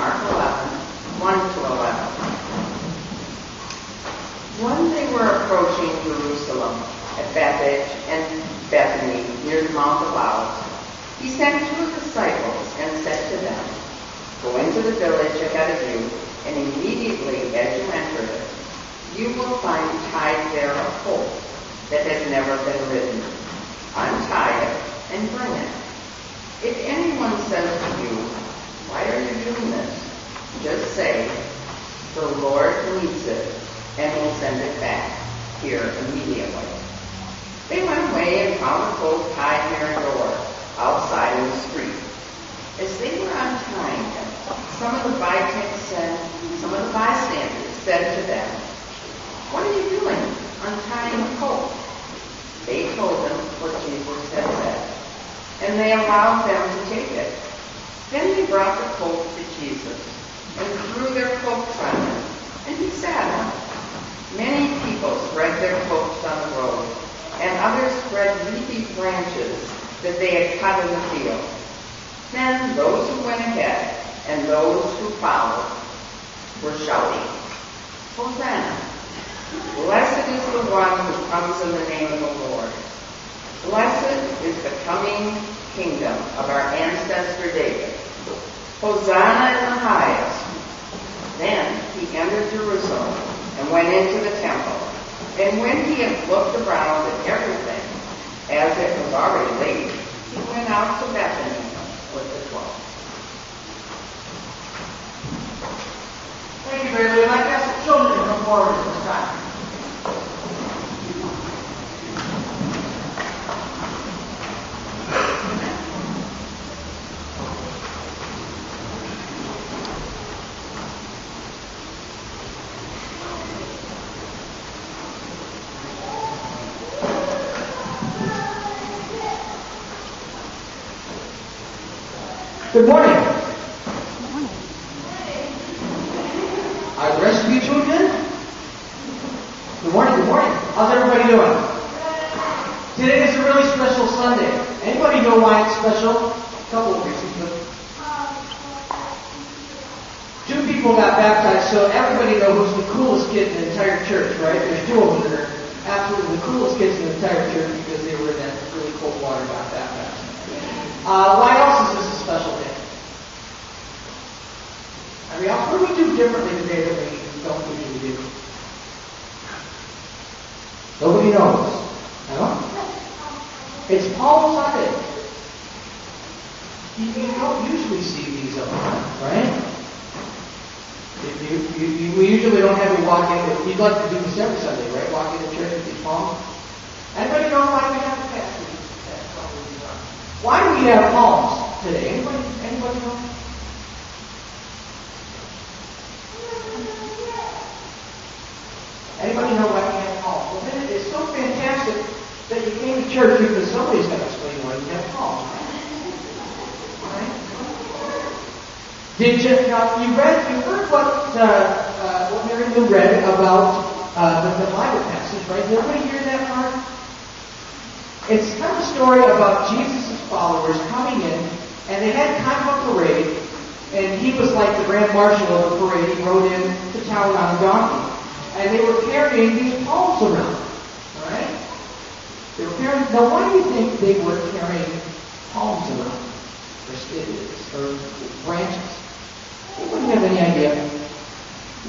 Mark 11, 1 to 11. When they were approaching Jerusalem at Bethphage and Bethany near the Mount of Olives, he sent 2 disciples and said to them, "Go into the village ahead of you, and immediately as you enter it, you will find tied there a colt that has never been ridden. Untie it and bring it. If anyone says to you, 'Why are you doing this?' just say, 'The Lord needs it,' and will send it back here immediately." They went away and found the colt tied near a door outside in the street. As they were untying him, some of the bystanders said to them, "What are you doing, untying the colt?" They told them what Jesus had said, and they allowed them to take it. Then they brought the colt to Jesus and threw their cloaks on him, and he sat on it. Many people spread their cloaks on the road, and others spread leafy branches that they had cut in the field. Then those who went ahead and those who followed were shouting, "Hosanna! Blessed is the one who comes in the name of the Lord. Blessed is the coming kingdom of our ancestor David. Hosanna in the highest." Then he entered Jerusalem and went into the temple. And when he had looked around at everything, as it was already late, he went out to Bethany with the 12. Thank you, Mary Lou. I'd like to ask the children to come forward at this time. Good morning. Are the rest of you two good? Good morning, good morning. How's everybody doing? Today is a really special Sunday. Anybody know why it's special? A couple of reasons, but 2 people got baptized, so everybody knows who's the coolest kid in the entire church, right? There's 2 of them that are absolutely the coolest kids in the entire church because they were in that really cold water and got baptized. Why else is this a special day? I mean, what do we do differently today that we don't usually do? Nobody knows. No? It's Palm Sunday. You don't usually see these up front, right? We usually don't have you walk in. You'd like to do this every Sunday, right? Walk into church with these palms. Anybody know why we have the past? Why do we have palms today? Anybody know? Anybody know why we have palms? Well, then it's so fantastic that you came to church because somebody's going to explain why we have palms. Right? Did you? Now you heard what Mary Lou read about the Bible passage, right? Did everybody hear that part? It's kind of a story about Jesus' followers coming in, and they had kind of a parade, and he was like the grand marshal of the parade. He rode into town on a donkey, and they were carrying these palms around. All right? They were carrying. Now, why do you think they were carrying palms around, or branches? Anybody have any idea?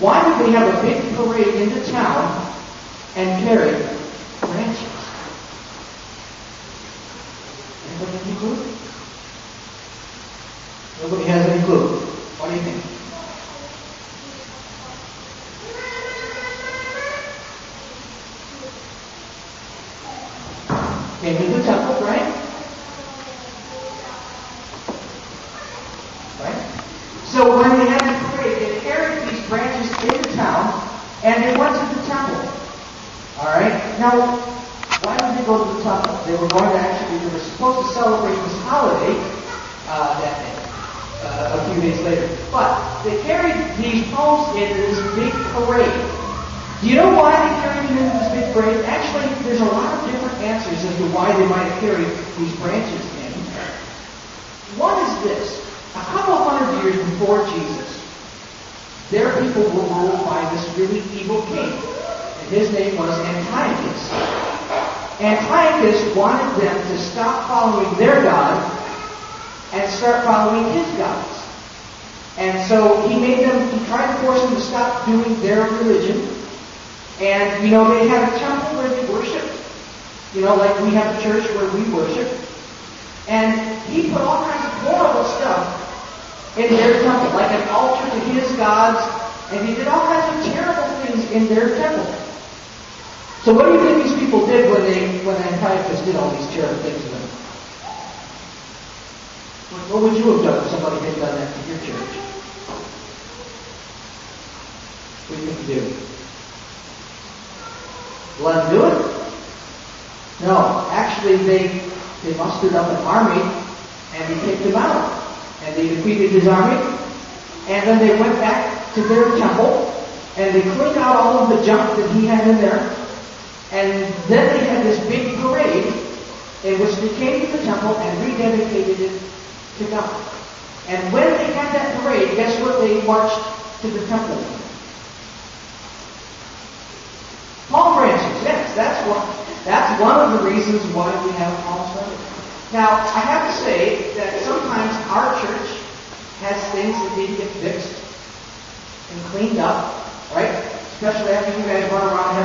Why would they have a big parade into town and carry branches? Anybody have any clue? Nobody has any clue. What do you think? Came to the temple, right? Right? So when they had the parade, they carried these branches into town, and they went to the temple. All right? Now, why did they go to the temple? They were going to they were supposed to celebrate this holiday that day, a few days later. But they carried these palms into this big parade. Do you know why they carried them into this big parade? Actually, there's a lot of different answers as to why they might have carried these branches in. One is this. A couple of hundred years before Jesus, their people were ruled by this really evil king. And his name was Antiochus. Antiochus wanted them to stop following their God and start following his gods. And so he tried to force them to stop doing their religion. And, they had a temple where they worshiped. Like we have a church where we worship. And he put all kinds of horrible stuff in their temple, like an altar to his gods. And he did all kinds of terrible things in their temple. So what do you think these people did when Antiochus did all these terrible things to them? What would you have done if somebody had done that to your church? What do you think you do? Let them do it? No. Actually, they mustered up an army and they kicked him out. And they defeated his army. And then they went back to their temple and they cleaned out all of the junk that he had in there. And then they had this big parade in which they came to the temple and rededicated it to God. And when they had that parade, guess what they marched to the temple? Palm branches, yes, that's one of the reasons why we have Palm Sunday. Now, I have to say that sometimes our church has things that need to get fixed and cleaned up, right? Especially after you guys run around and have